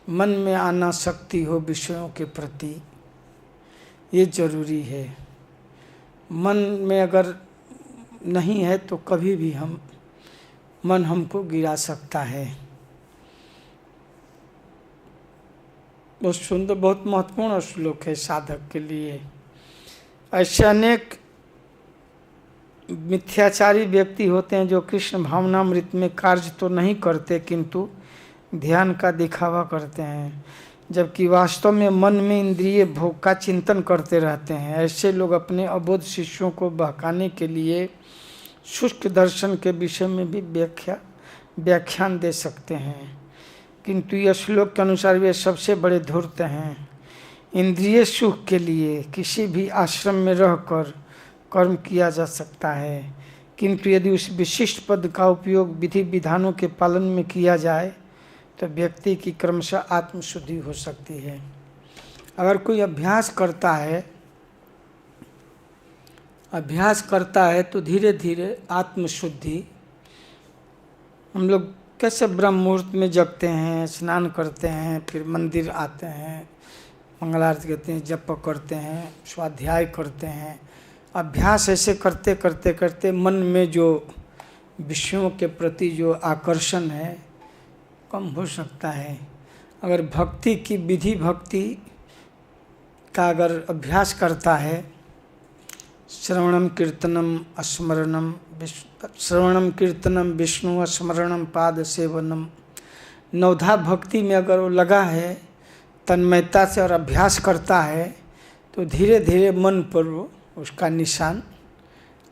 [SPEAKER 1] मन में आना शक्ति हो विषयों के प्रति, ये जरूरी है। मन में अगर नहीं है तो कभी भी मन हमको गिरा सकता है। बहुत सुंदर, बहुत महत्वपूर्ण श्लोक है साधक के लिए। ऐसे अनेक मिथ्याचारी व्यक्ति होते हैं जो कृष्ण भावनामृत में कार्य तो नहीं करते किंतु ध्यान का दिखावा करते हैं, जबकि वास्तव में मन में इंद्रिय भोग का चिंतन करते रहते हैं। ऐसे लोग अपने अबोध शिष्यों को बहकाने के लिए शुष्क दर्शन के विषय में भी व्याख्यान दे सकते हैं, किंतु यह श्लोक के अनुसार वे सबसे बड़े धूर्त हैं। इंद्रिय सुख के लिए किसी भी आश्रम में रहकर कर्म किया जा सकता है, किंतु यदि उस विशिष्ट पद का उपयोग विधि विधानों के पालन में किया जाए तो व्यक्ति की क्रमशः आत्मशुद्धि हो सकती है। अगर कोई अभ्यास करता है तो धीरे धीरे आत्मशुद्धि, हम लोग कैसे ब्रह्म मुहूर्त में जगते हैं, स्नान करते हैं, फिर मंदिर आते हैं, मंगलारती करते हैं, जप करते हैं, स्वाध्याय करते हैं, अभ्यास ऐसे करते करते करते मन में जो विषयों के प्रति जो आकर्षण है कम हो सकता है। अगर भक्ति की विधि भक्ति का अगर अभ्यास करता है, श्रवणम कीर्तनम विष्णु स्मरणम पाद सेवनम, नवधा भक्ति में अगर वो लगा है तन्मयता से और अभ्यास करता है तो धीरे धीरे मन पर वो उसका निशान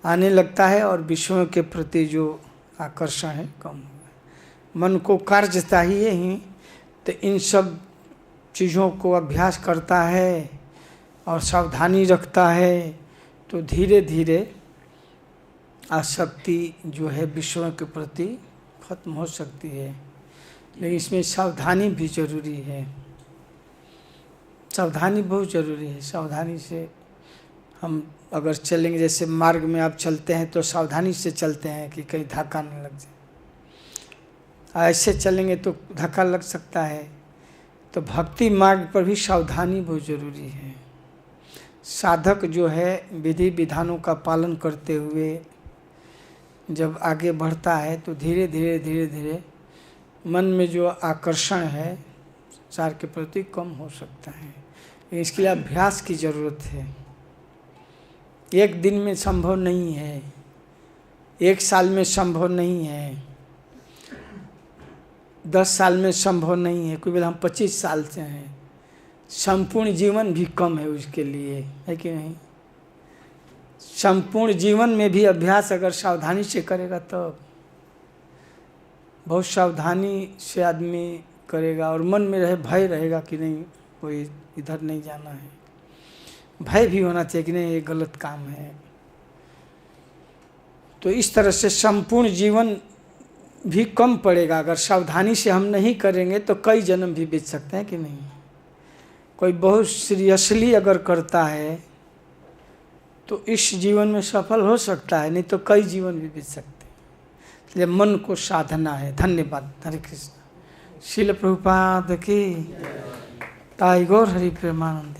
[SPEAKER 1] आने लगता है और विषयों के प्रति जो आकर्षण है कम हो। मन को कार्य चाहिए ही, तो इन सब चीज़ों को अभ्यास करता है और सावधानी रखता है तो धीरे धीरे आसक्ति जो है विषयों के प्रति खत्म हो सकती है। लेकिन इसमें सावधानी भी जरूरी है, सावधानी बहुत ज़रूरी है। सावधानी से हम अगर चलेंगे, जैसे मार्ग में आप चलते हैं तो सावधानी से चलते हैं कि कहीं धक्का न लग जाए, ऐसे चलेंगे तो धक्का लग सकता है। तो भक्ति मार्ग पर भी सावधानी बहुत ज़रूरी है। साधक जो है विधि विधानों का पालन करते हुए जब आगे बढ़ता है तो धीरे धीरे मन में जो आकर्षण है संसार के प्रति कम हो सकता है। इसके लिए अभ्यास की ज़रूरत है। एक दिन में संभव नहीं है, एक साल में संभव नहीं है, 10 साल में संभव नहीं है, कोई बोले हम 25 साल से हैं, संपूर्ण जीवन भी कम है उसके लिए, है कि नहीं। संपूर्ण जीवन में भी अभ्यास अगर सावधानी से करेगा तो बहुत सावधानी से आदमी करेगा और मन में भय रहेगा कि नहीं कोई इधर नहीं जाना है, भय भी होना चाहिए कि नहीं ये गलत काम है। तो इस तरह से संपूर्ण जीवन भी कम पड़ेगा। अगर सावधानी से हम नहीं करेंगे तो कई जन्म भी बीत सकते हैं कि नहीं। कोई बहुत सीरियसली अगर करता है तो इस जीवन में सफल हो सकता है, नहीं तो कई जीवन भी बीत सकते हैं। इसलिए मन को साधना है। धन्यवाद। हरे कृष्ण। श्रील प्रभुपाद की ताई गौर हरि प्रेमानंद।